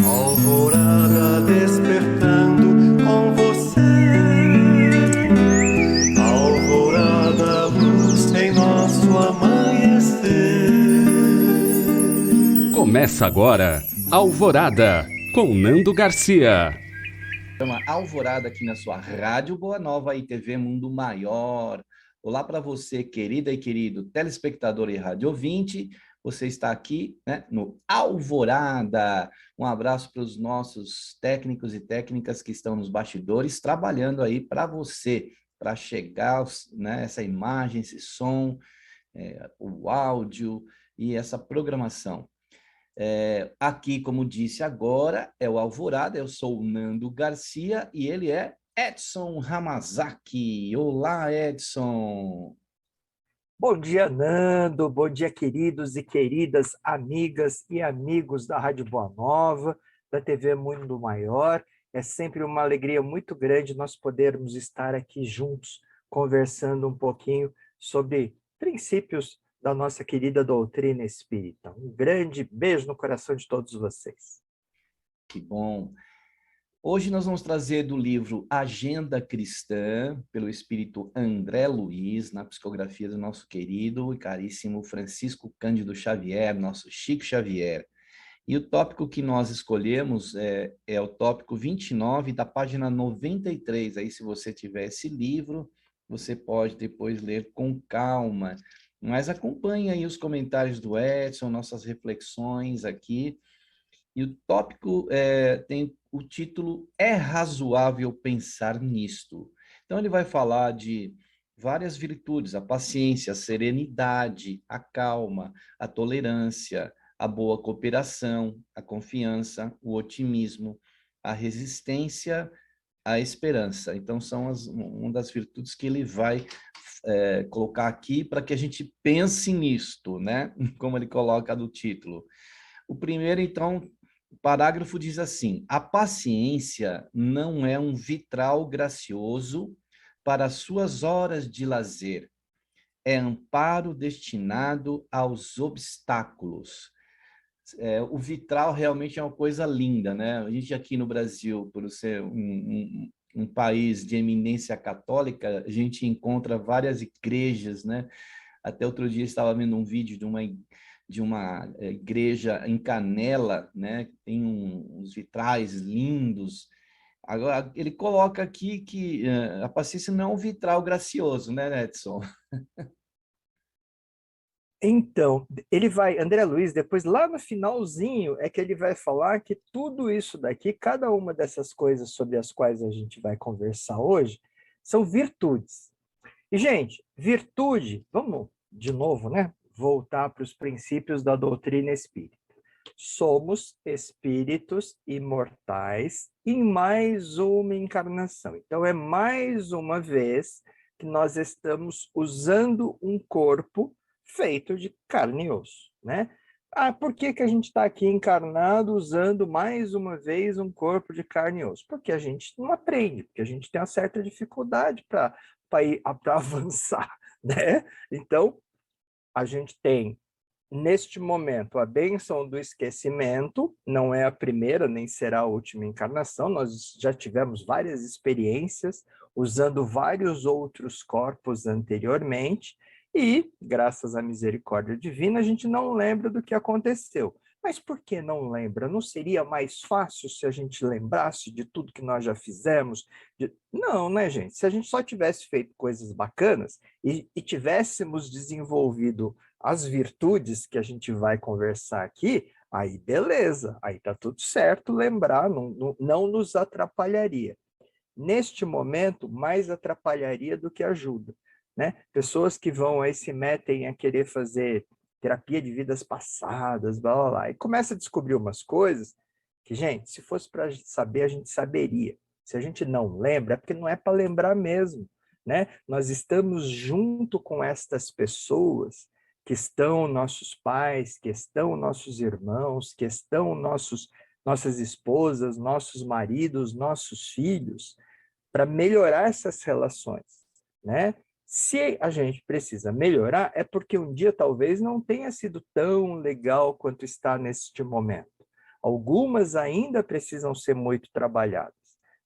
Alvorada despertando com você. Alvorada, luz em nosso amanhecer. Começa agora, Alvorada, com Nando Garcia. Chama Alvorada aqui na sua Rádio Boa Nova e TV Mundo Maior. Olá para você, querida e querido telespectador e rádio ouvinte. Você está aqui, né, no Alvorada. Um abraço para os nossos técnicos e técnicas que estão nos bastidores, trabalhando aí para você, para chegar, né, essa imagem, esse som, o áudio e essa programação. Aqui, como disse agora, é o Alvorada, eu sou o Nando Garcia e ele é Edson Hamazaki. Olá, Edson. Bom dia, Nando. Bom dia, queridos e queridas amigas e amigos da Rádio Boa Nova, da TV Mundo Maior. É sempre uma alegria muito grande nós podermos estar aqui juntos, conversando um pouquinho sobre princípios da nossa querida doutrina espírita. Um grande beijo no coração de todos vocês. Que bom. Hoje nós vamos trazer do livro Agenda Cristã, pelo espírito André Luiz, na psicografia do nosso querido e caríssimo Francisco Cândido Xavier, nosso Chico Xavier. E o tópico que nós escolhemos é o tópico 29 da página 93. Aí, se você tiver esse livro, você pode depois ler com calma. Mas acompanhe aí os comentários do Edson, nossas reflexões aqui. E o tópico tem o título É Razoável Pensar Nisto? Então, ele vai falar de várias virtudes, a paciência, a serenidade, a calma, a tolerância, a boa cooperação, a confiança, o otimismo, a resistência, a esperança. Então, são uma das virtudes que ele vai colocar aqui para que a gente pense nisto, né? Como ele coloca no título. O primeiro, então, o parágrafo diz assim: a paciência não é um vitral gracioso para suas horas de lazer, é amparo destinado aos obstáculos. O vitral realmente é uma coisa linda, né? A gente aqui no Brasil, por ser um país de eminência católica, a gente encontra várias igrejas, né? Até outro dia estava vendo um vídeo de uma igreja em Canela, né? Tem uns vitrais lindos. Agora, ele coloca aqui que a paciência não é um vitral gracioso, né, Edson? Então, André Luiz, depois lá no finalzinho é que ele vai falar que tudo isso daqui, cada uma dessas coisas sobre as quais a gente vai conversar hoje, são virtudes. E, gente, virtude, vamos de novo, né? Voltar para os princípios da doutrina espírita. Somos espíritos imortais em mais uma encarnação. Então, é mais uma vez que nós estamos usando um corpo feito de carne e osso, né? Por que que a gente está aqui encarnado usando mais uma vez um corpo de carne e osso? Porque a gente não aprende, porque a gente tem uma certa dificuldade para avançar, né? Então, a gente tem, neste momento, a bênção do esquecimento, não é a primeira, nem será a última encarnação, nós já tivemos várias experiências usando vários outros corpos anteriormente, e, graças à misericórdia divina, a gente não lembra do que aconteceu. Mas por que não lembra? Não seria mais fácil se a gente lembrasse de tudo que nós já fizemos? Não, né, gente? Se a gente só tivesse feito coisas bacanas e tivéssemos desenvolvido as virtudes que a gente vai conversar aqui, aí beleza, aí tá tudo certo, lembrar, não nos atrapalharia. Neste momento, mais atrapalharia do que ajuda, né? Pessoas que vão aí se metem a querer fazer terapia de vidas passadas, blá, blá, blá, e começa a descobrir umas coisas que, gente, se fosse para saber, a gente saberia. Se a gente não lembra, é porque não é para lembrar mesmo, né? Nós estamos junto com estas pessoas que estão nossos pais, que estão nossos irmãos, que estão nossas esposas, nossos maridos, nossos filhos, para melhorar essas relações, né? Se a gente precisa melhorar, é porque um dia talvez não tenha sido tão legal quanto está neste momento. Algumas ainda precisam ser muito trabalhadas,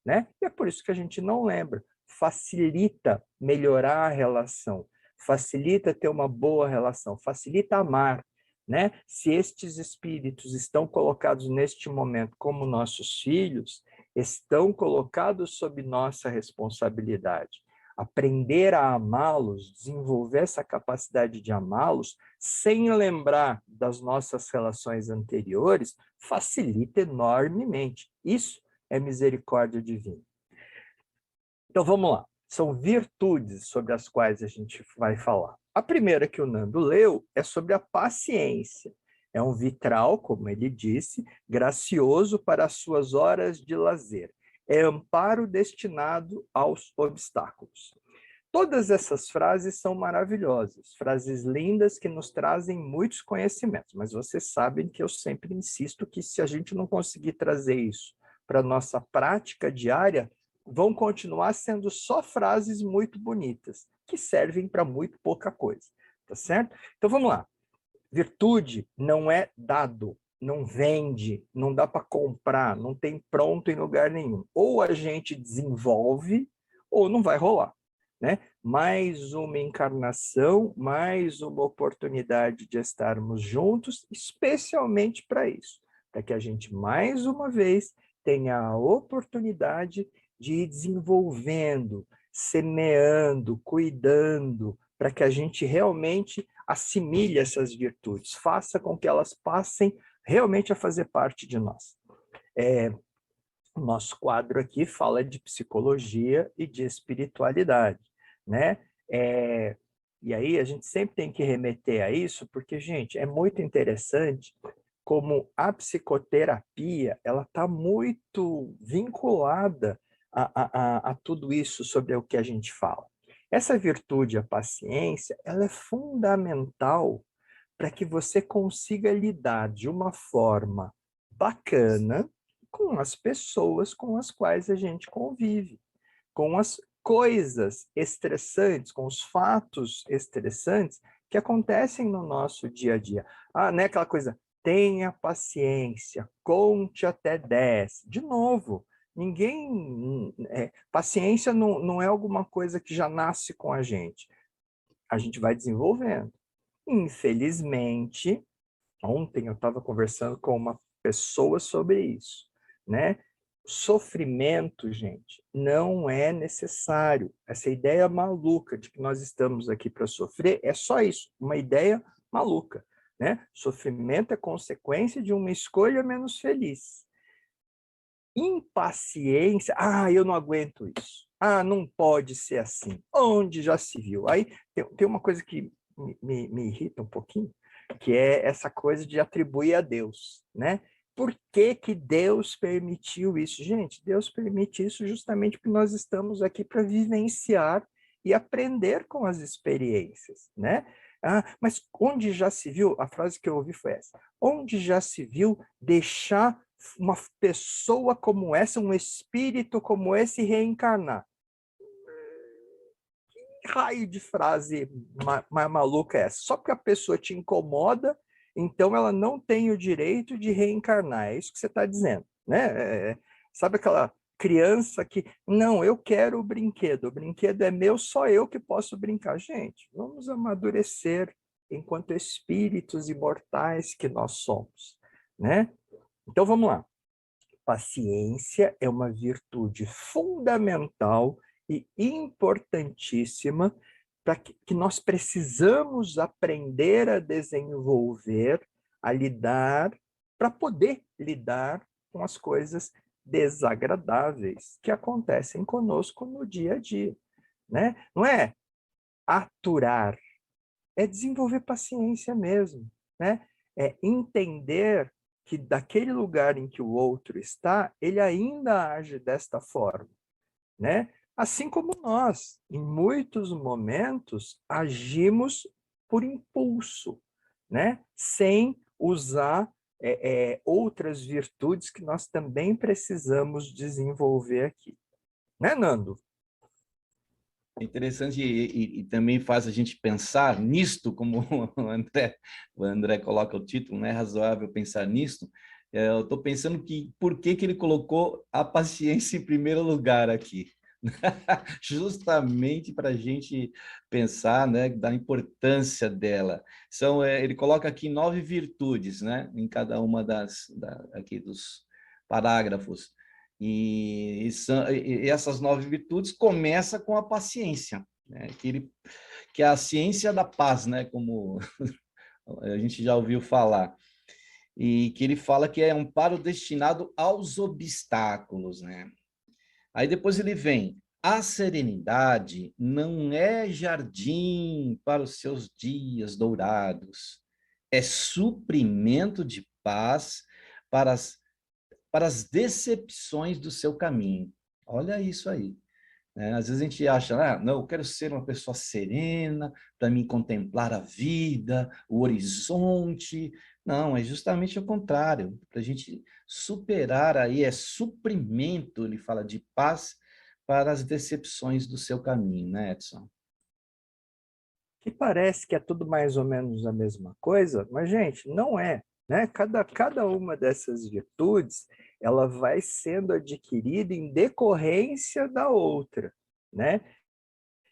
né? E é por isso que a gente não lembra. Facilita melhorar a relação, facilita ter uma boa relação, facilita amar, né? Se estes espíritos estão colocados neste momento como nossos filhos, estão colocados sob nossa responsabilidade. Aprender a amá-los, desenvolver essa capacidade de amá-los, sem lembrar das nossas relações anteriores, facilita enormemente. Isso é misericórdia divina. Então vamos lá. São virtudes sobre as quais a gente vai falar. A primeira que o Nando leu é sobre a paciência. É um vitral, como ele disse, gracioso para as suas horas de lazer. É amparo destinado aos obstáculos. Todas essas frases são maravilhosas, frases lindas que nos trazem muitos conhecimentos, mas vocês sabem que eu sempre insisto que se a gente não conseguir trazer isso para a nossa prática diária, vão continuar sendo só frases muito bonitas, que servem para muito pouca coisa, tá certo? Então vamos lá. Virtude não é dado, não vende, não dá para comprar, não tem pronto em lugar nenhum. Ou a gente desenvolve, ou não vai rolar, né? Mais uma encarnação, mais uma oportunidade de estarmos juntos, especialmente para isso, para que a gente, mais uma vez, tenha a oportunidade de ir desenvolvendo, semeando, cuidando, para que a gente realmente assimile essas virtudes, faça com que elas passem realmente a fazer parte de nós. O nosso quadro aqui fala de psicologia e de espiritualidade, né? E aí a gente sempre tem que remeter a isso, porque, gente, é muito interessante como a psicoterapia ela está muito vinculada a tudo isso sobre o que a gente fala. Essa virtude, a paciência, ela é fundamental para que você consiga lidar de uma forma bacana com as pessoas com as quais a gente convive, com as coisas estressantes, com os fatos estressantes que acontecem no nosso dia a dia. Ah, né, aquela coisa, tenha paciência, conte até 10. De novo, paciência não é alguma coisa que já nasce com a gente vai desenvolvendo. Infelizmente, ontem eu estava conversando com uma pessoa sobre isso, né? Sofrimento, gente, não é necessário. Essa ideia maluca de que nós estamos aqui para sofrer é só isso, uma ideia maluca, né? Sofrimento é consequência de uma escolha menos feliz. Impaciência, eu não aguento isso. Não pode ser assim. Onde já se viu? Aí tem uma coisa que me irrita um pouquinho, que é essa coisa de atribuir a Deus, né? Por que que Deus permitiu isso? Gente, Deus permite isso justamente porque nós estamos aqui para vivenciar e aprender com as experiências, né? Mas onde já se viu, a frase que eu ouvi foi essa, onde já se viu deixar uma pessoa como essa, um espírito como esse reencarnar? Que raio de frase mais maluca é essa? Só porque a pessoa te incomoda, então ela não tem o direito de reencarnar. É isso que você está dizendo, né? Sabe aquela criança que, não, eu quero o brinquedo é meu, só eu que posso brincar. Gente, vamos amadurecer enquanto espíritos imortais que nós somos, né? Então vamos lá. Paciência é uma virtude fundamental e importantíssima para que nós precisamos aprender a desenvolver, a lidar, para poder lidar com as coisas desagradáveis que acontecem conosco no dia a dia, né? Não é aturar, é desenvolver paciência mesmo, né? É entender que daquele lugar em que o outro está, ele ainda age desta forma, né? Assim como nós, em muitos momentos, agimos por impulso, né? Sem usar outras virtudes que nós também precisamos desenvolver aqui. Né, Nando? É interessante e também faz a gente pensar nisto, como o André coloca o título, não é razoável pensar nisto, Eu estou pensando que por que ele colocou a paciência em primeiro lugar aqui. Justamente para a gente pensar, né, da importância dela. Ele coloca aqui 9 virtudes, né, em cada uma aqui dos parágrafos. E essas 9 virtudes começa com a paciência, né, que é a ciência da paz, né, como a gente já ouviu falar. E que ele fala que é um amparo destinado aos obstáculos, né? Aí depois ele vem, a serenidade não é jardim para os seus dias dourados, é suprimento de paz para as decepções do seu caminho. Olha isso aí. Às vezes a gente acha, não, eu quero ser uma pessoa serena para me contemplar a vida, o horizonte. Não, é justamente o contrário. Para a gente superar aí, é suprimento, ele fala de paz para as decepções do seu caminho, né, Edson? Que parece que é tudo mais ou menos a mesma coisa, mas, gente, não é, né? Cada uma dessas virtudes, ela vai sendo adquirida em decorrência da outra, né?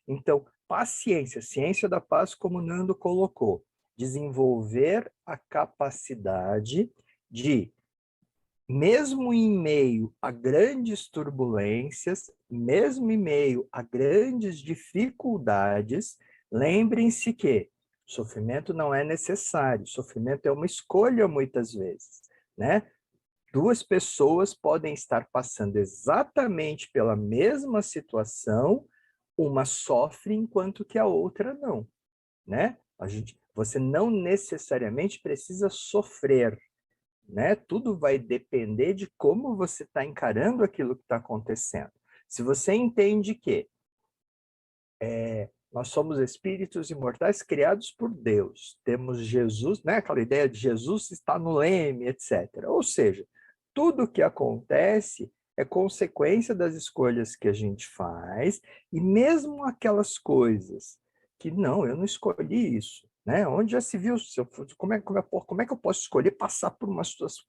Então, paciência, ciência da paz, como o Nando colocou, desenvolver a capacidade de, mesmo em meio a grandes turbulências, mesmo em meio a grandes dificuldades, lembrem-se que sofrimento não é necessário, sofrimento é uma escolha muitas vezes, né? Duas pessoas podem estar passando exatamente pela mesma situação, uma sofre enquanto que a outra não, né? Você não necessariamente precisa sofrer, né? Tudo vai depender de como você está encarando aquilo que está acontecendo. Se você entende que nós somos espíritos imortais criados por Deus, temos Jesus, né? Aquela ideia de Jesus está no leme, etc. Ou seja, tudo que acontece é consequência das escolhas que a gente faz, e mesmo aquelas coisas que, não, eu não escolhi isso, né? Onde já se viu, como é que eu posso escolher passar por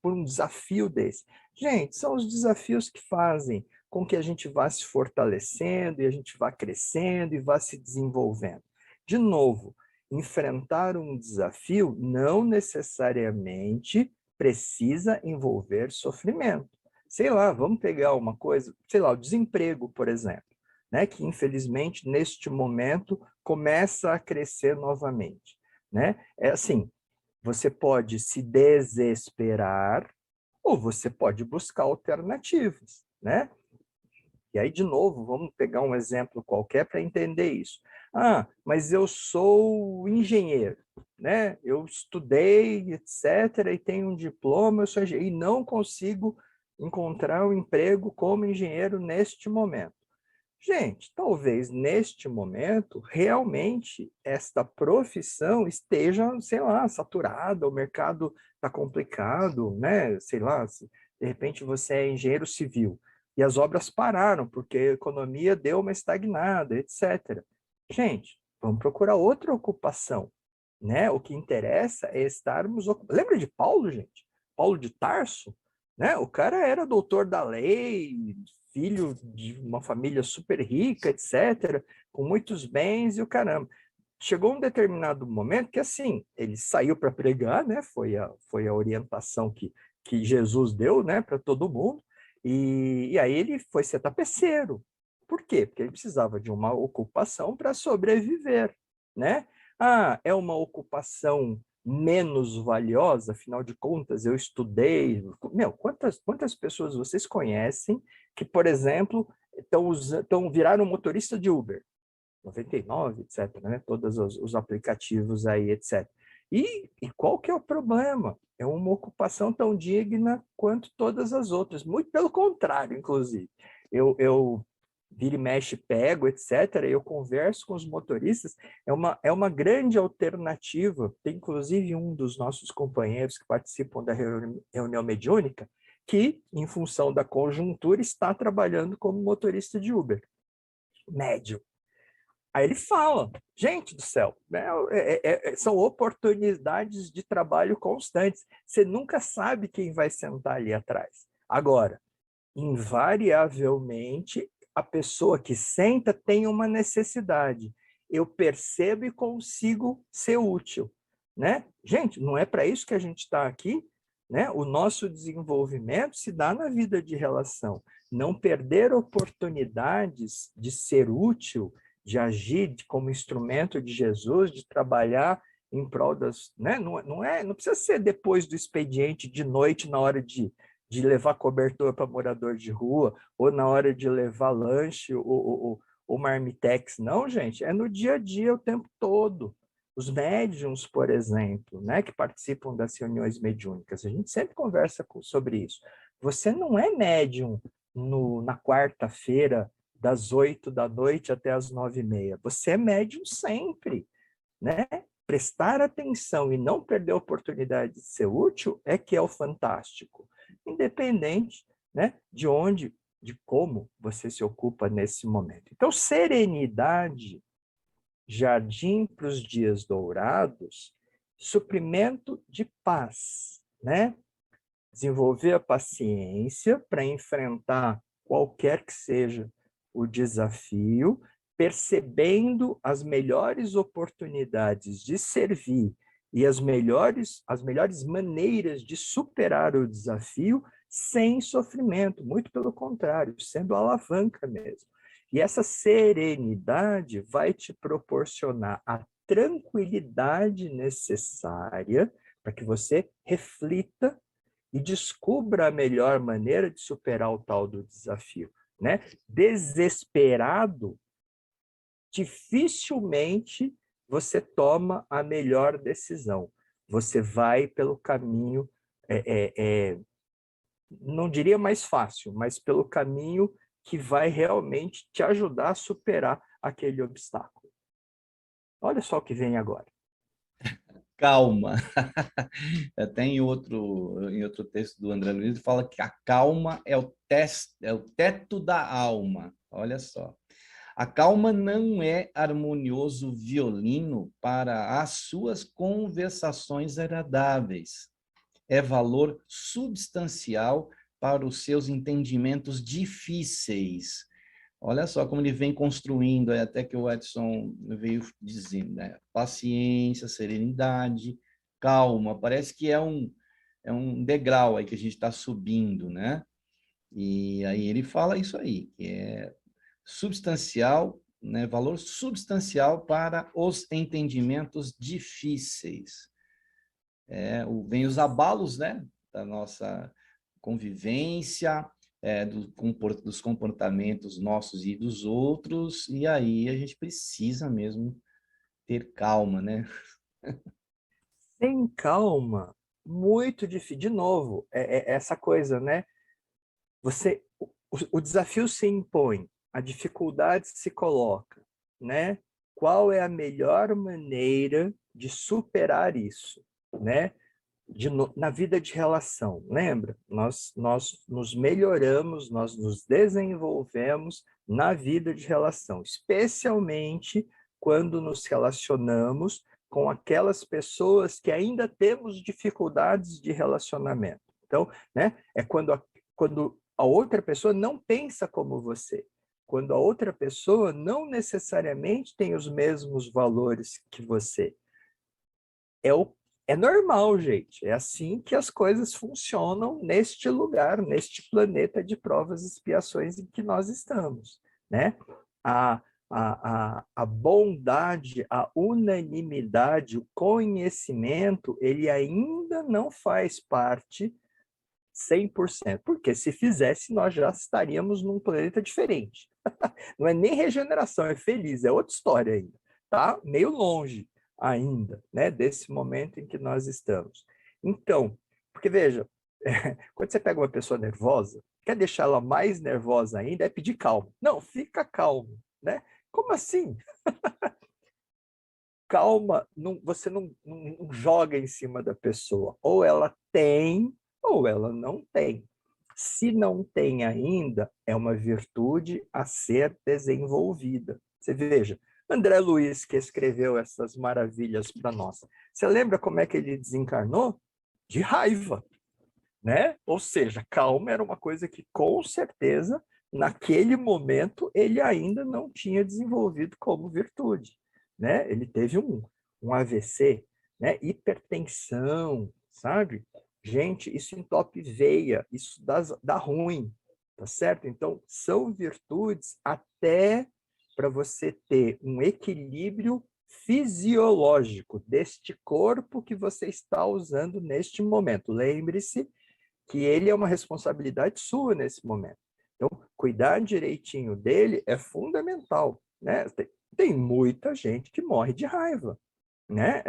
por um desafio desse? Gente, são os desafios que fazem com que a gente vá se fortalecendo, e a gente vá crescendo, e vá se desenvolvendo. De novo, enfrentar um desafio não necessariamente precisa envolver sofrimento. Sei lá, vamos pegar uma coisa, sei lá, o desemprego, por exemplo, né, que infelizmente neste momento começa a crescer novamente, né? É assim, você pode se desesperar ou você pode buscar alternativas, né? E aí, de novo, vamos pegar um exemplo qualquer para entender isso. Ah, mas eu sou engenheiro, né? Eu estudei, etc., e tenho um diploma, eu sou engenheiro, e não consigo encontrar um emprego como engenheiro neste momento. Gente, talvez neste momento, realmente, esta profissão esteja, sei lá, saturada, o mercado está complicado, né? Sei lá, de repente você é engenheiro civil e as obras pararam porque a economia deu uma estagnada, etc. Gente, vamos procurar outra ocupação, né? O que interessa é estarmos... Lembra de Paulo, gente? Paulo de Tarso? Né? O cara era doutor da lei, filho de uma família super rica, etc., com muitos bens e o caramba. Chegou um determinado momento que, assim, ele saiu para pregar, né? Foi a orientação que Jesus deu, né, para todo mundo, e aí ele foi ser tapeceiro. Por quê? Porque ele precisava de uma ocupação para sobreviver, né? Ah, é uma ocupação menos valiosa, afinal de contas, eu estudei. Meu, quantas pessoas vocês conhecem que, por exemplo, viraram motorista de Uber? 99, etc., né? Todos os aplicativos aí, etc. E qual que é o problema? É uma ocupação tão digna quanto todas as outras. Muito pelo contrário, inclusive. Eu vira e mexe, pego, etc., eu converso com os motoristas, é uma grande alternativa. Tem, inclusive, um dos nossos companheiros que participam da reunião mediúnica, que, em função da conjuntura, está trabalhando como motorista de Uber. Médio. Aí ele fala, gente do céu, né? São oportunidades de trabalho constantes. Você nunca sabe quem vai sentar ali atrás. Agora, invariavelmente, a pessoa que senta tem uma necessidade. Eu percebo e consigo ser útil, né? Gente, não é para isso que a gente está aqui, né? O nosso desenvolvimento se dá na vida de relação. Não perder oportunidades de ser útil, de agir como instrumento de Jesus, de trabalhar em prol das, né? Não precisa ser depois do expediente de noite na hora de levar cobertor para morador de rua, ou na hora de levar lanche, ou marmitex. Não, gente, é no dia a dia, o tempo todo. Os médiums, por exemplo, né, que participam das reuniões mediúnicas, a gente sempre conversa sobre isso. Você não é médium na quarta-feira, das 8 da noite até as 9h30. Você é médium sempre, né? Prestar atenção e não perder a oportunidade de ser útil é que é o fantástico. Independente, né, de onde, de como você se ocupa nesse momento. Então, serenidade, jardim para os dias dourados, suprimento de paz, né? Desenvolver a paciência para enfrentar qualquer que seja o desafio, percebendo as melhores oportunidades de servir e as melhores maneiras de superar o desafio sem sofrimento, muito pelo contrário, sendo alavanca mesmo. E essa serenidade vai te proporcionar a tranquilidade necessária para que você reflita e descubra a melhor maneira de superar o tal do desafio, né? Desesperado, dificilmente você toma a melhor decisão. Você vai pelo caminho, não diria mais fácil, mas pelo caminho que vai realmente te ajudar a superar aquele obstáculo. Olha só o que vem agora. Calma. Até em outro texto do André Luiz, fala que a calma é o teto da alma. Olha só. A calma não é harmonioso violino para as suas conversações agradáveis. É valor substancial para os seus entendimentos difíceis. Olha só como ele vem construindo, até que o Edson veio dizendo, né? Paciência, serenidade, calma. Parece que é um degrau aí que a gente está subindo, né? E aí ele fala isso aí, que é substancial, né? Valor substancial para os entendimentos difíceis. Vem os abalos, né? Da nossa convivência, dos comportamentos nossos e dos outros, e aí a gente precisa mesmo ter calma, né? Sem calma, muito difícil. De novo, essa coisa, né? O desafio se impõe, a dificuldade se coloca, né? Qual é a melhor maneira de superar isso, né? Na vida de relação, lembra? Nós nos melhoramos, nós nos desenvolvemos na vida de relação, especialmente quando nos relacionamos com aquelas pessoas que ainda temos dificuldades de relacionamento. Então, né, é quando a outra pessoa não pensa como você, quando a outra pessoa não necessariamente tem os mesmos valores que você. É normal, gente. É assim que as coisas funcionam neste lugar, neste planeta de provas e expiações em que nós estamos, né? A bondade, a unanimidade, o conhecimento, ele ainda não faz parte 100%, porque se fizesse, nós já estaríamos num planeta diferente. Não é nem regeneração, é feliz, é outra história ainda, tá? Meio longe ainda, né, desse momento em que nós estamos. Então, porque veja, quando você pega uma pessoa nervosa, quer deixar ela mais nervosa ainda, é pedir calma. Não, fica calmo, né? Como assim? Calma, você não joga em cima da pessoa. Ou ela tem, ou ela não tem. Se não tem ainda, é uma virtude a ser desenvolvida. Você veja, André Luiz, que escreveu essas maravilhas para nós. Você lembra como é que ele desencarnou? De raiva, né? Ou seja, calma era uma coisa que, com certeza, naquele momento, ele ainda não tinha desenvolvido como virtude, né? Ele teve um AVC, né? Hipertensão, sabe? Gente, isso entope veia, isso dá ruim, tá certo? Então, são virtudes até para você ter um equilíbrio fisiológico deste corpo que você está usando neste momento. Lembre-se que ele é uma responsabilidade sua nesse momento. Então, cuidar direitinho dele é fundamental, né? Tem muita gente que morre de raiva, né?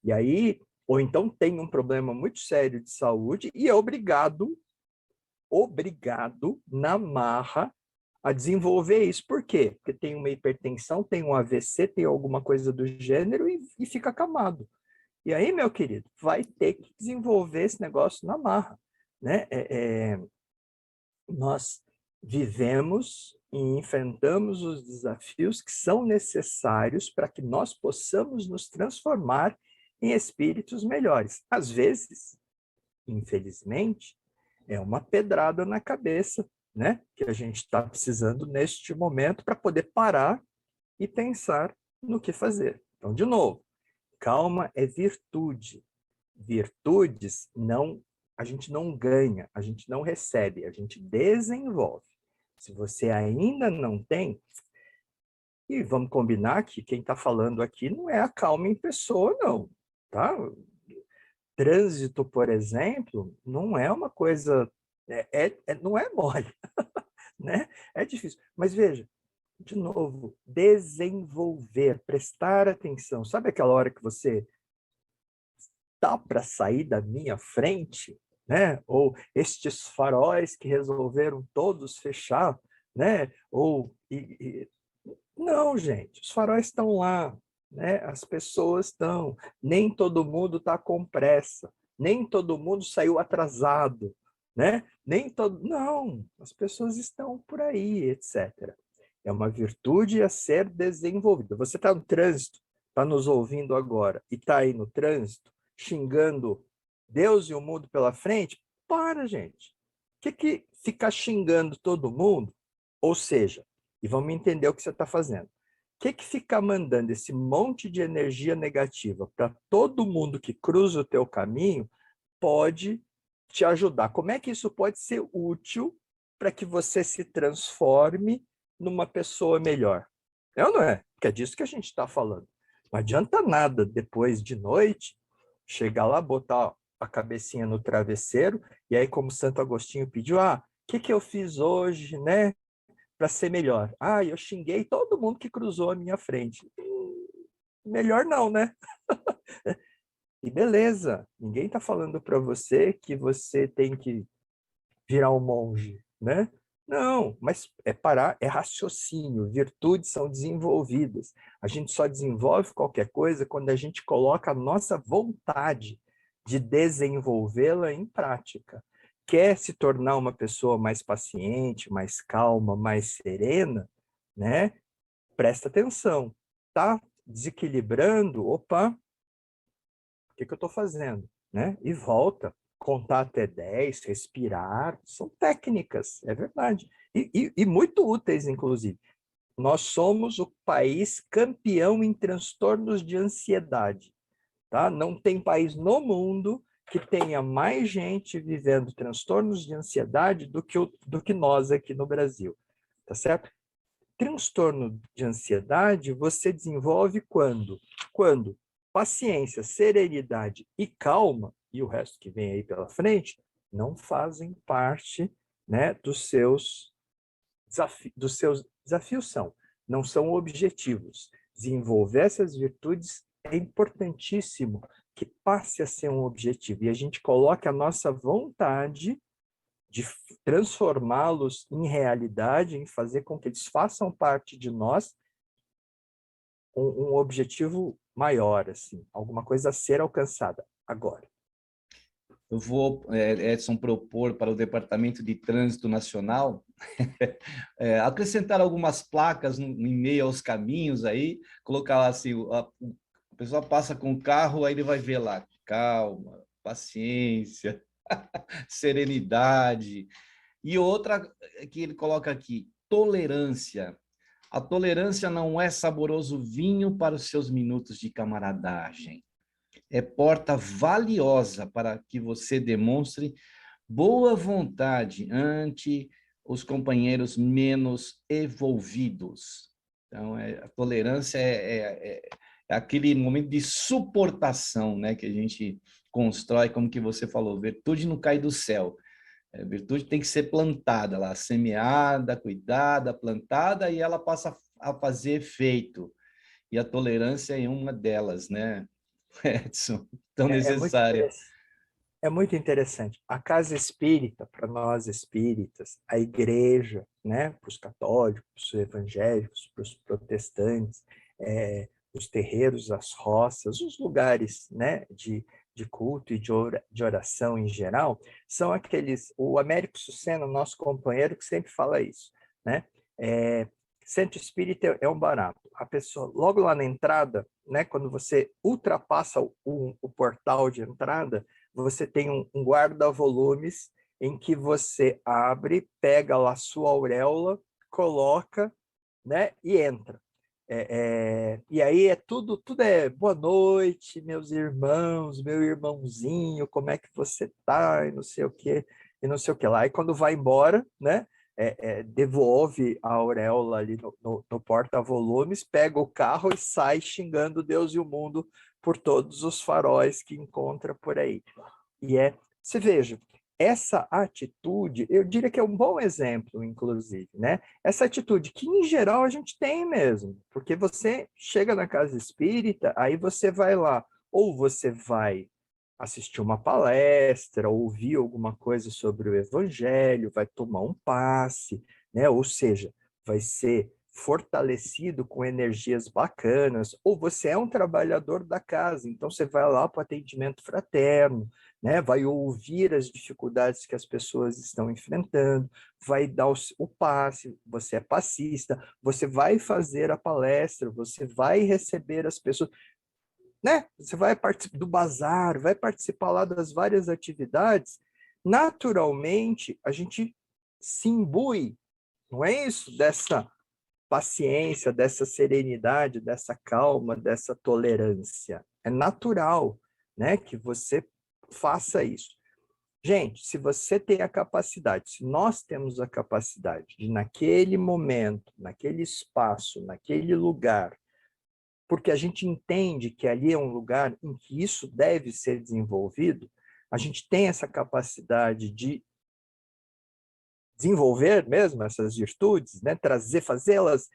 E aí, ou então tem um problema muito sério de saúde e é obrigado na marra a desenvolver isso. Por quê? Porque tem uma hipertensão, tem um AVC, tem alguma coisa do gênero e fica acamado. E aí, meu querido, vai ter que desenvolver esse negócio na marra, né? Nós vivemos e enfrentamos os desafios que são necessários para que nós possamos nos transformar em espíritos melhores. Às vezes, infelizmente, é uma pedrada na cabeça, né? Que a gente está precisando neste momento para poder parar e pensar no que fazer. Então, de novo, calma é virtude. Virtudes a gente não ganha, a gente não recebe, a gente desenvolve. Se você ainda não tem, e vamos combinar que quem está falando aqui não é a calma em pessoa, não, tá? Trânsito, por exemplo, não é uma coisa, não é mole, né? É difícil. Mas veja, de novo, desenvolver, prestar atenção. Sabe aquela hora que você tá para sair da minha frente, né? Ou estes faróis que resolveram todos fechar, né? Não, gente, os faróis estão lá, né? As pessoas estão, nem todo mundo está com pressa, nem todo mundo saiu atrasado, né? Nem todo, não, as pessoas estão por aí, etc. É uma virtude a ser desenvolvida. Você está no trânsito, está nos ouvindo agora e está aí no trânsito, xingando Deus e o mundo pela frente, para, gente. O que ficar xingando todo mundo? Ou seja, e vamos entender o que você está fazendo. O que ficar mandando esse monte de energia negativa para todo mundo que cruza o teu caminho pode te ajudar? Como é que isso pode ser útil para que você se transforme numa pessoa melhor? É ou não é? Porque é disso que a gente está falando. Não adianta nada depois de noite chegar lá, botar a cabecinha no travesseiro e aí, como Santo Agostinho pediu, o que eu fiz hoje, né, para ser melhor? Eu xinguei todo mundo que cruzou a minha frente. Melhor não, né? E beleza, ninguém está falando para você que você tem que virar um monge, né? Não, mas é parar, é raciocínio, virtudes são desenvolvidas. A gente só desenvolve qualquer coisa quando a gente coloca a nossa vontade de desenvolvê-la em prática. Quer se tornar uma pessoa mais paciente, mais calma, mais serena, né? Presta atenção. Tá desequilibrando? Opa, o que eu estou fazendo? Né? E volta. Contar até 10, respirar, são técnicas, é verdade. E muito úteis, inclusive. Nós somos o país campeão em transtornos de ansiedade. Tá? Não tem país no mundo que tenha mais gente vivendo transtornos de ansiedade do que nós aqui no Brasil. Tá certo? Transtorno de ansiedade você desenvolve quando? Quando paciência, serenidade e calma, e o resto que vem aí pela frente, não fazem parte, né, dos seus desafios não são objetivos. Desenvolver essas virtudes é importantíssimo que passe a ser um objetivo e a gente coloque a nossa vontade de transformá-los em realidade, em fazer com que eles façam parte de nós, um objetivo maior, assim, alguma coisa a ser alcançada agora. Eu vou, Edson, propor para o Departamento de Trânsito Nacional acrescentar algumas placas em meio aos caminhos aí, colocar assim, a pessoa passa com o carro, aí ele vai ver lá, calma, paciência, serenidade. E outra que ele coloca aqui, tolerância. A tolerância não é saboroso vinho para os seus minutos de camaradagem. É porta valiosa para que você demonstre boa vontade ante os companheiros menos evolvidos. Então, a tolerância é aquele momento de suportação, né, que a gente constrói, como que você falou, virtude não cai do céu. A virtude tem que ser plantada lá, semeada, cuidada, plantada, e ela passa a fazer efeito. E a tolerância é uma delas, né, Edson? Tão É muito necessária. É muito interessante. A casa espírita, para nós espíritas, a igreja, né, para os católicos, para os evangélicos, para os protestantes, os terreiros, as roças, os lugares, né, de culto e de oração em geral, são aqueles... O Américo Sucena, nosso companheiro, que sempre fala isso, né? Centro espírita é um barato. A pessoa, logo lá na entrada, né, quando você ultrapassa o portal de entrada, você tem um guarda-volumes em que você abre, pega lá a sua auréola, coloca, né, e entra. E aí tudo é boa noite, meus irmãos, meu irmãozinho, como é que você tá? E não sei o quê, e não sei o que lá. E quando vai embora, né, devolve a auréola ali no porta-volumes, pega o carro e sai xingando Deus e o mundo por todos os faróis que encontra por aí. Você veja, essa atitude, eu diria que é um bom exemplo, inclusive, né? Essa atitude que, em geral, a gente tem mesmo, porque você chega na casa espírita, aí você vai lá, ou você vai assistir uma palestra, ouvir alguma coisa sobre o evangelho, vai tomar um passe, né? Ou seja, vai ser fortalecido com energias bacanas, ou você é um trabalhador da casa, então você vai lá para o atendimento fraterno, né? Vai ouvir as dificuldades que as pessoas estão enfrentando, vai dar o passe, você é passista, você vai fazer a palestra, você vai receber as pessoas, né? Você vai participar do bazar, vai participar lá das várias atividades, naturalmente a gente se imbui, não é isso? Dessa paciência, dessa serenidade, dessa calma, dessa tolerância. É natural, né, que você faça isso. Gente, se você tem a capacidade, se nós temos a capacidade de, naquele momento, naquele espaço, naquele lugar, porque a gente entende que ali é um lugar em que isso deve ser desenvolvido, a gente tem essa capacidade de desenvolver mesmo essas virtudes, né? Fazê-las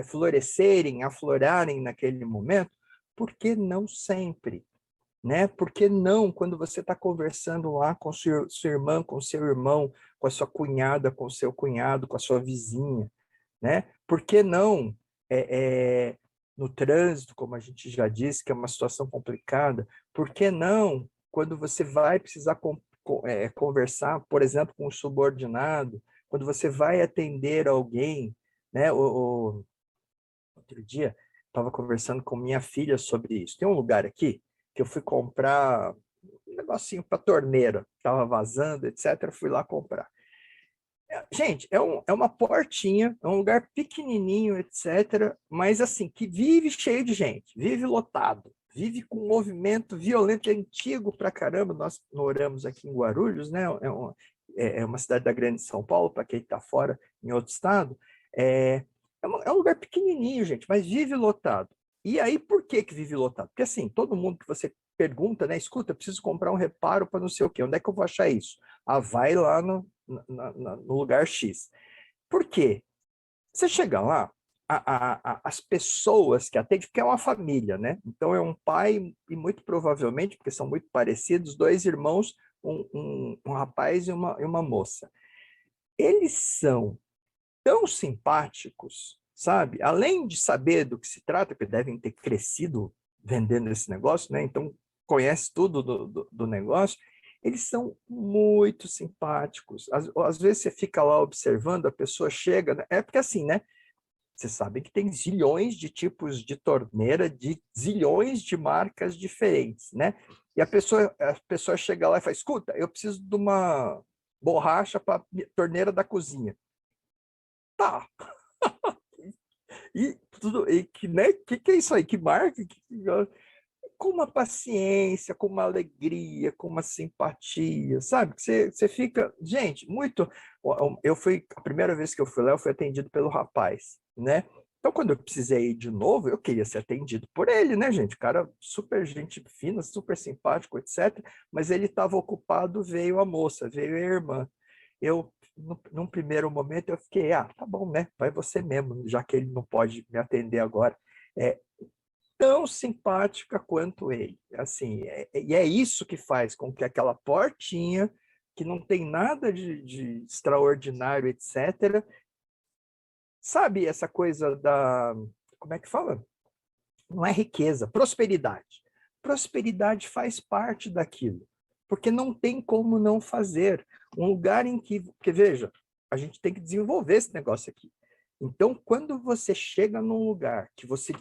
florescerem, aflorarem naquele momento, por que não sempre? Né? Por que não quando você está conversando lá com sua irmã, com seu irmão, com a sua cunhada, com o seu cunhado, com a sua vizinha? Né? Por que não no trânsito, como a gente já disse, que é uma situação complicada? Por que não quando você vai precisar conversar, por exemplo, com um subordinado, quando você vai atender alguém, né? Outro dia, estava conversando com minha filha sobre isso. Tem um lugar aqui que eu fui comprar um negocinho para torneira, estava vazando, etc. Fui lá comprar. Gente, é uma portinha, é um lugar pequenininho, etc. Mas assim, que vive cheio de gente, vive lotado, vive com um movimento violento, antigo pra caramba. Nós moramos aqui em Guarulhos, né? É uma cidade da Grande São Paulo, para quem está fora, em outro estado. É um lugar pequenininho, gente, mas vive lotado. E aí, por que vive lotado? Porque assim, todo mundo que você pergunta, né? Escuta, eu preciso comprar um reparo para não sei o quê. Onde é que eu vou achar isso? Ah, vai lá no lugar X. Por quê? Você chega lá, as pessoas que atendem, porque é uma família, né? Então é um pai e muito provavelmente, porque são muito parecidos, dois irmãos, um rapaz e uma moça. Eles são tão simpáticos, sabe? Além de saber do que se trata, porque devem ter crescido vendendo esse negócio, né? Então conhece tudo do negócio. Eles são muito simpáticos. Às vezes você fica lá observando, a pessoa chega, né? É porque assim, né? Você sabe que tem zilhões de tipos de torneira, de zilhões de marcas diferentes, né? E a pessoa chega lá e fala, escuta, eu preciso de uma borracha para torneira da cozinha. Tá. E tudo, e que, né? Que é isso aí? Que marca? Com uma paciência, com uma alegria, com uma simpatia, sabe? Você fica, gente, muito. Eu fui a primeira vez que eu fui lá, eu fui atendido pelo rapaz, né? Então, quando eu precisei ir de novo, eu queria ser atendido por ele, né, gente? Cara, super gente fina, super simpático, etc. Mas ele estava ocupado, veio a moça, veio a irmã. Eu, num primeiro momento, eu fiquei, tá bom, né? Vai você mesmo, já que ele não pode me atender agora. É, tão simpática quanto ele. Assim, e é isso que faz com que aquela portinha, que não tem nada de extraordinário, etc., sabe essa coisa da... Como é que fala? Não é riqueza, prosperidade. Prosperidade faz parte daquilo, porque não tem como não fazer. Um lugar em que... Porque, veja, a gente tem que desenvolver esse negócio aqui. Então, quando você chega num lugar que você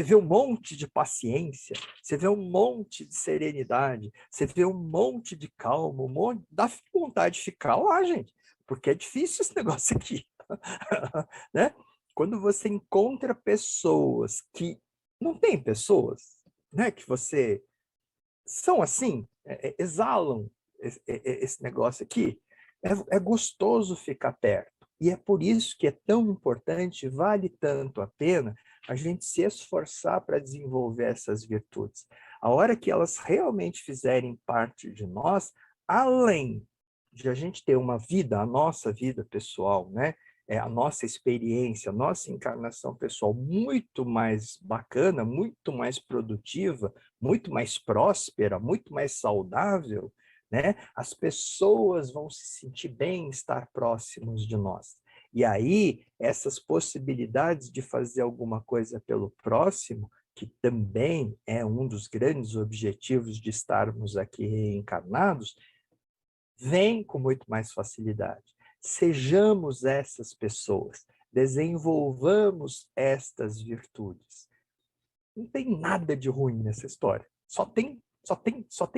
vê um monte de paciência, você vê um monte de serenidade, você vê um monte de calma, dá vontade de ficar lá, gente, porque é difícil esse negócio aqui. Né? Quando você encontra pessoas que não tem pessoas, né, que você são assim, exalam esse negócio aqui, é gostoso ficar perto. E é por isso que é tão importante, vale tanto a pena a gente se esforçar para desenvolver essas virtudes. A hora que elas realmente fizerem parte de nós, além de a gente ter uma vida, a nossa vida pessoal, né? A nossa experiência, a nossa encarnação pessoal muito mais bacana, muito mais produtiva, muito mais próspera, muito mais saudável, né? As pessoas vão se sentir bem em estar próximos de nós. E aí, essas possibilidades de fazer alguma coisa pelo próximo, que também é um dos grandes objetivos de estarmos aqui reencarnados, vem com muito mais facilidade. Sejamos essas pessoas, desenvolvamos estas virtudes. Não tem nada de ruim nessa história, só tem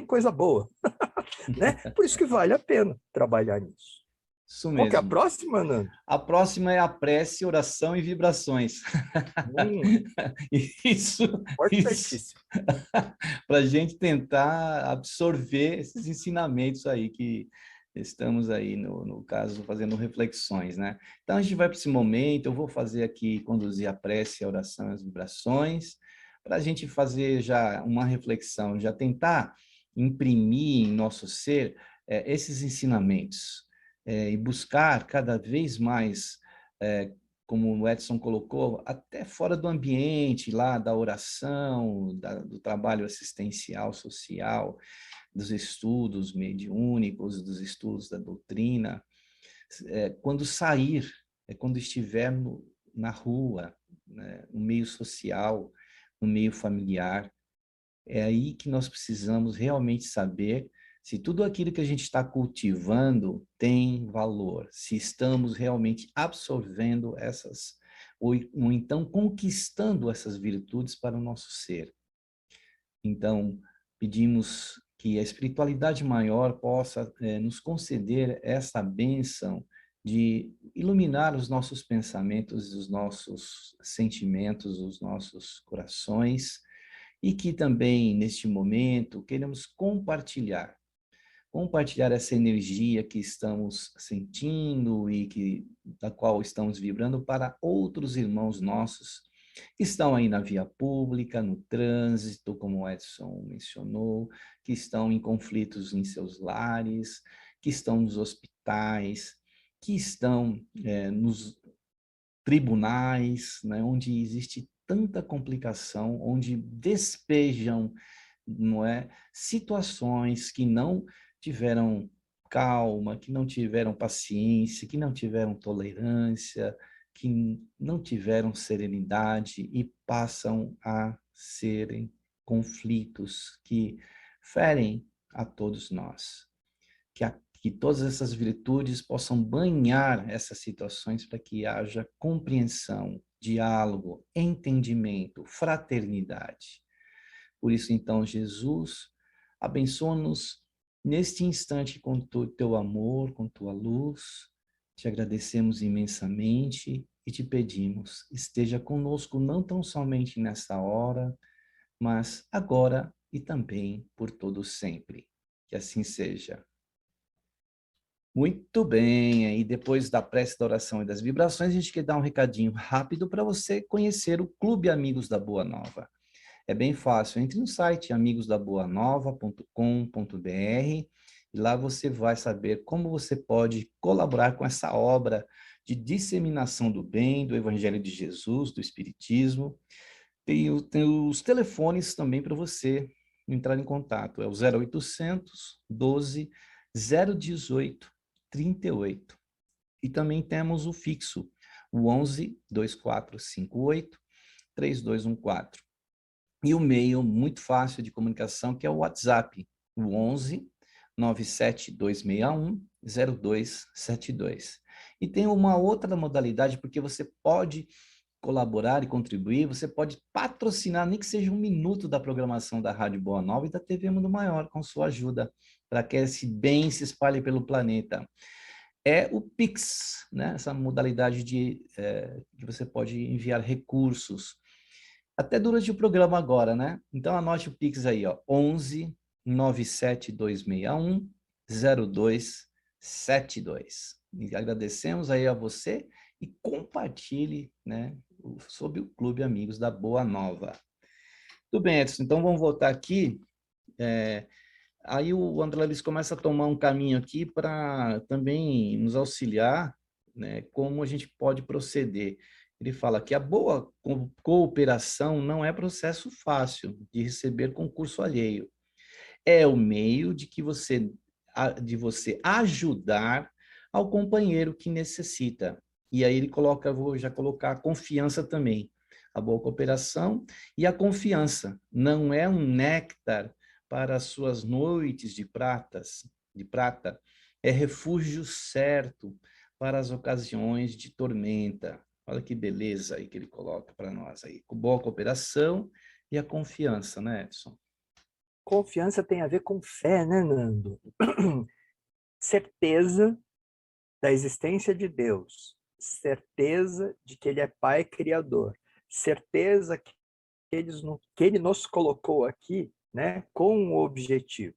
coisa boa. Né? Por isso que vale a pena trabalhar nisso. Isso Qual que é a mesmo. próxima, Nando? A próxima é a prece, oração e vibrações. Isso, Importantíssimo. para a gente tentar absorver esses ensinamentos aí que estamos aí, no caso, fazendo reflexões, né? Então, a gente vai para esse momento, eu vou fazer aqui, conduzir a prece, a oração e as vibrações, para a gente fazer já uma reflexão, já tentar imprimir em nosso ser esses ensinamentos, e buscar cada vez mais, como o Edson colocou, até fora do ambiente lá da oração, do trabalho assistencial social, dos estudos mediúnicos, dos estudos da doutrina, quando sair, quando estiver na rua, né, no meio social, no meio familiar, é aí que nós precisamos realmente saber se tudo aquilo que a gente está cultivando tem valor, se estamos realmente absorvendo ou então conquistando essas virtudes para o nosso ser. Então, pedimos que a espiritualidade maior possa nos conceder essa bênção de iluminar os nossos pensamentos, os nossos sentimentos, os nossos corações, e que também, neste momento, queremos compartilhar essa energia que estamos sentindo e da qual estamos vibrando para outros irmãos nossos que estão aí na via pública, no trânsito, como o Edson mencionou, que estão em conflitos em seus lares, que estão nos hospitais, que estão nos tribunais, né, onde existe tanta complicação, onde despejam, não é, situações que não tiveram calma, que não tiveram paciência, que não tiveram tolerância, que não tiveram serenidade e passam a serem conflitos que ferem a todos nós. Que todas essas virtudes possam banhar essas situações para que haja compreensão, diálogo, entendimento, fraternidade. Por isso, então, Jesus, abençoa-nos neste instante com teu amor, com tua luz. Te agradecemos imensamente e te pedimos, esteja conosco não tão somente nessa hora, mas agora e também por todo sempre. Que assim seja. Muito bem, aí depois da prece, da oração e das vibrações, a gente quer dar um recadinho rápido para você conhecer o Clube Amigos da Boa Nova. É bem fácil, entre no site amigosdaboanova.com.br e lá você vai saber como você pode colaborar com essa obra de disseminação do bem, do Evangelho de Jesus, do Espiritismo. Tem os telefones também para você entrar em contato, é o 0800 12 018 38. E também temos o fixo, o 11 2458 3214. E o meio muito fácil de comunicação, que é o WhatsApp, o 11 97261 0272. E tem uma outra modalidade, porque você pode colaborar e contribuir, você pode patrocinar, nem que seja 1 minuto da programação da Rádio Boa Nova e da TV Mundo Maior, com sua ajuda, para que esse bem se espalhe pelo planeta. É o Pix, né? Essa modalidade que você pode enviar recursos, até durante o programa agora, né? Então anote o Pix aí, ó, 11 97261 0272. E agradecemos aí a você e compartilhe, né, sobre o Clube Amigos da Boa Nova. Tudo bem, Edson, então vamos voltar aqui. Aí o André Luiz começa a tomar um caminho aqui para também nos auxiliar, né, como a gente pode proceder. Ele fala que a boa cooperação não é processo fácil de receber concurso alheio. É o meio de você ajudar ao companheiro que necessita. E aí ele coloca, vou já colocar a confiança também. A boa cooperação e a confiança não é um néctar para as suas noites de prata, é refúgio certo para as ocasiões de tormenta. Olha que beleza aí que ele coloca para nós aí. Com boa cooperação e a confiança, né, Edson? Confiança tem a ver com fé, né, Nando? Certeza da existência de Deus, certeza de que Ele é Pai Criador, certeza que Ele nos colocou aqui, né, com o objetivo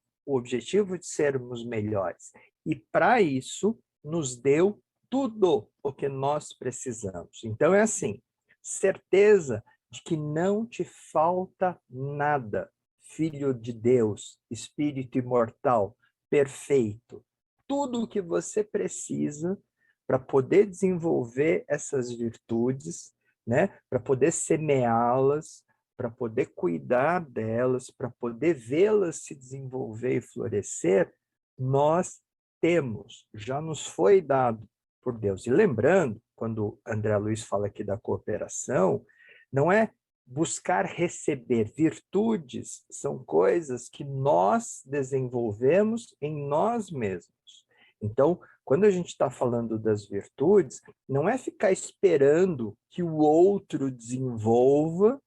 de sermos melhores. E para isso, nos deu tudo o que nós precisamos. Então é assim, certeza de que não te falta nada, Filho de Deus, Espírito imortal, perfeito. Tudo o que você precisa para poder desenvolver essas virtudes, né, para poder semeá-las, para poder cuidar delas, para poder vê-las se desenvolver e florescer, nós temos, já nos foi dado por Deus. E lembrando, quando André Luiz fala aqui da cooperação, não é buscar receber. Virtudes são coisas que nós desenvolvemos em nós mesmos. Então, quando a gente está falando das virtudes, não é ficar esperando que o outro desenvolva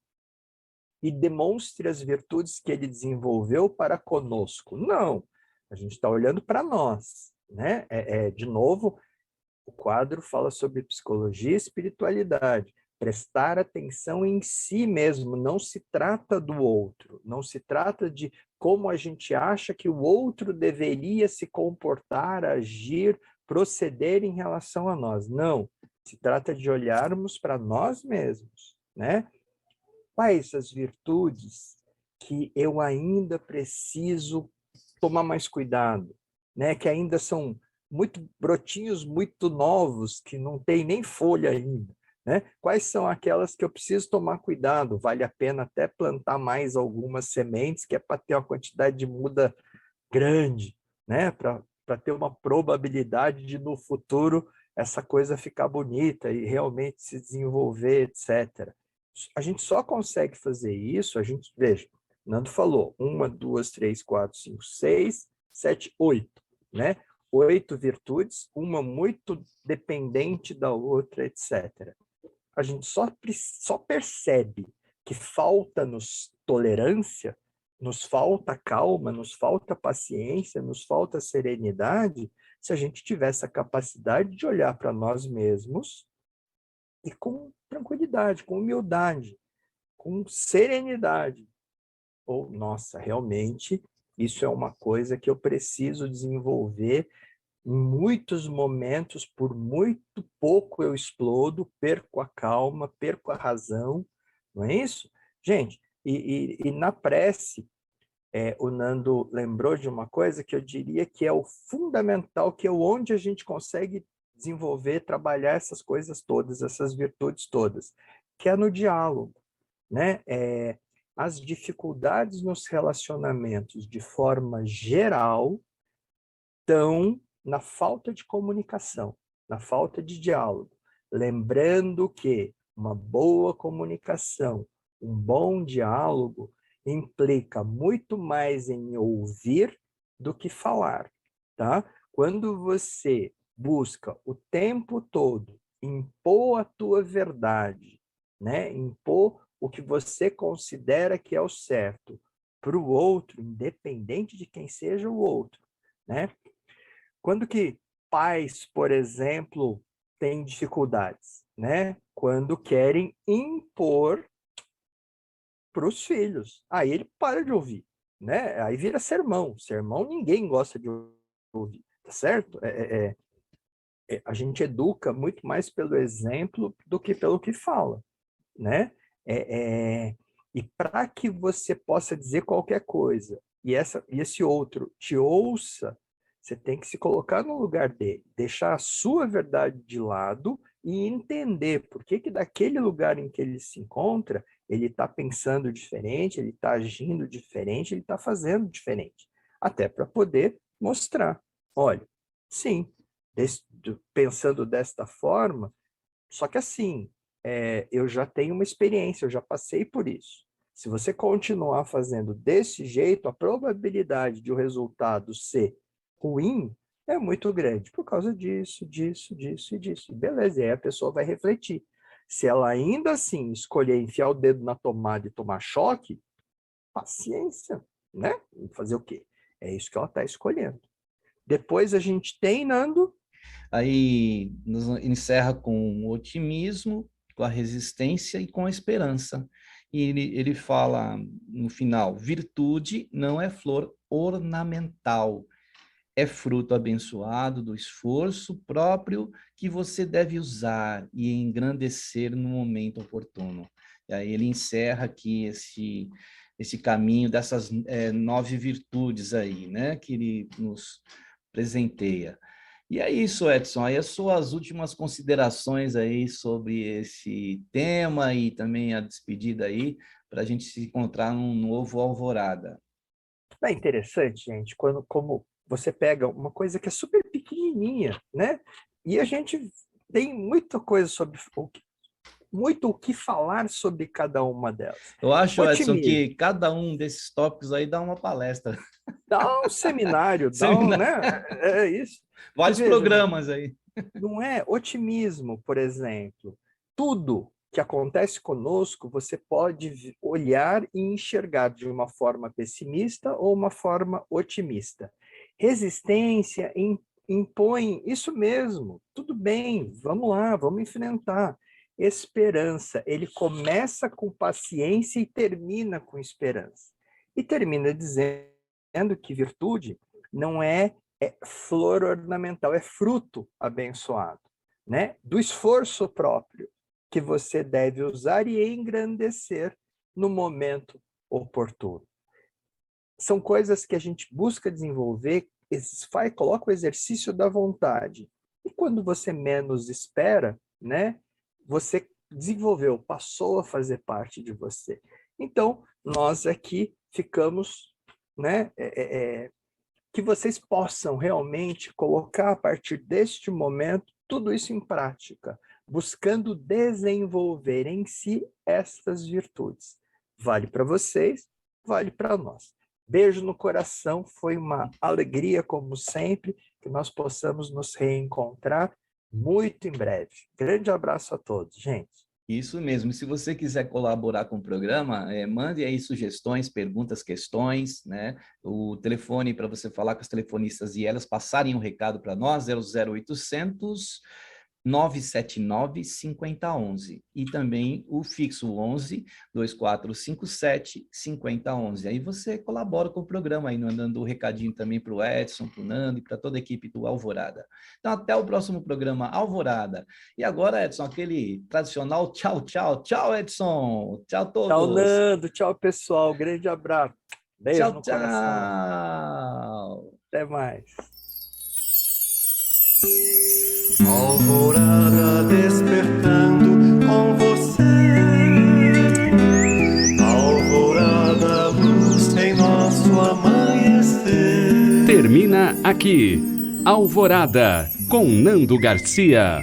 e demonstre as virtudes que ele desenvolveu para conosco. Não, a gente está olhando para nós, né? De novo, o quadro fala sobre psicologia e espiritualidade. Prestar atenção em si mesmo, não se trata do outro, não se trata de como a gente acha que o outro deveria se comportar, agir, proceder em relação a nós. Não, se trata de olharmos para nós mesmos, né? Quais as virtudes que eu ainda preciso tomar mais cuidado, né? Que ainda são brotinhos muito novos, que não tem nem folha ainda, né? Quais são aquelas que eu preciso tomar cuidado? Vale a pena até plantar mais algumas sementes, que é para ter uma quantidade de muda grande, né? Para ter uma probabilidade de, no futuro, essa coisa ficar bonita e realmente se desenvolver, etc. A gente só consegue fazer isso, veja, Nando falou, 1, 2, 3, 4, 5, 6, 7, 8, né? 8 virtudes, uma muito dependente da outra, etc. A gente só percebe que falta-nos tolerância, nos falta calma, nos falta paciência, nos falta serenidade, se a gente tiver essa capacidade de olhar para nós mesmos e com tranquilidade, com humildade, com serenidade. Ou, nossa, realmente, isso é uma coisa que eu preciso desenvolver. Em muitos momentos, por muito pouco eu explodo, perco a calma, perco a razão, não é isso? Gente, e na prece, o Nando lembrou de uma coisa que eu diria que é o fundamental, que é onde a gente consegue desenvolver, trabalhar essas coisas todas, essas virtudes todas, que é no diálogo, né? As dificuldades nos relacionamentos, de forma geral, estão na falta de comunicação, na falta de diálogo. Lembrando que uma boa comunicação, um bom diálogo, implica muito mais em ouvir do que falar, tá? Quando você busca o tempo todo impor a tua verdade, né? Impor o que você considera que é o certo para o outro, independente de quem seja o outro, né? Quando que pais, por exemplo, têm dificuldades, né? Quando querem impor para os filhos. Aí ele para de ouvir, né? Aí vira sermão. Sermão ninguém gosta de ouvir, tá certo? A gente educa muito mais pelo exemplo do que pelo que fala, né? E para que você possa dizer qualquer coisa e esse outro te ouça, você tem que se colocar no lugar dele, deixar a sua verdade de lado e entender por que daquele lugar em que ele se encontra, ele está pensando diferente, ele está agindo diferente, ele está fazendo diferente. Até para poder mostrar, olha, sim, pensando desta forma, só que assim, eu já tenho uma experiência, eu já passei por isso. Se você continuar fazendo desse jeito, a probabilidade de o resultado ser ruim é muito grande, por causa disso, disso, disso e disso. Beleza, e aí a pessoa vai refletir. Se ela ainda assim escolher enfiar o dedo na tomada e tomar choque, paciência, né? Fazer o quê? É isso que ela está escolhendo. Depois a gente tem, Nando. Aí nos encerra com o otimismo, com a resistência e com a esperança. E ele fala no final: virtude não é flor ornamental, é fruto abençoado do esforço próprio que você deve usar e engrandecer no momento oportuno. E aí ele encerra aqui esse caminho dessas 9 virtudes aí, né, que ele nos presenteia. E é isso, Edson. Aí as suas últimas considerações aí sobre esse tema e também a despedida aí, para a gente se encontrar num novo Alvorada. É interessante, gente, como você pega uma coisa que é super pequenininha, né? E a gente tem muita coisa sobre muito o que falar sobre cada uma delas. Eu acho, Edson, Otimismo. que cada um desses tópicos aí dá uma palestra. Dá um seminário, Seminário. né? É isso. Que Vários veja, programas aí. não é otimismo, por exemplo. Tudo que acontece conosco, você pode olhar e enxergar de uma forma pessimista ou uma forma otimista. Resistência impõe isso mesmo. Tudo bem, vamos lá, vamos enfrentar. Esperança, ele começa com paciência e termina com esperança. E termina dizendo que virtude não é flor ornamental, é fruto abençoado, né? Do esforço próprio que você deve usar e engrandecer no momento oportuno. São coisas que a gente busca desenvolver, coloca o exercício da vontade. E quando você menos espera, né, você desenvolveu, passou a fazer parte de você. Então, nós aqui ficamos, né, que vocês possam realmente colocar a partir deste momento tudo isso em prática, buscando desenvolver em si estas virtudes. Vale para vocês, vale para nós. Beijo no coração, foi uma alegria, como sempre, que nós possamos nos reencontrar muito em breve. Grande abraço a todos, gente. Isso mesmo. E se você quiser colaborar com o programa, mande aí sugestões, perguntas, questões, né? O telefone para você falar com as telefonistas e elas passarem um recado para nós é o 0800 979 5011 e também o fixo 11 2457 5011. Aí você colabora com o programa aí, mandando um recadinho também para o Edson, para o Nando e para toda a equipe do Alvorada. Então até o próximo programa Alvorada. E agora, Edson, aquele tradicional tchau, tchau. Tchau, Edson. Tchau a todos. Tchau, Nando. Tchau, pessoal. Grande abraço. Beijo Tchau, no tchau. coração. Até mais. Alvorada despertando com você. Alvorada, luz em nosso amanhecer. Termina aqui, Alvorada, com Nando Garcia.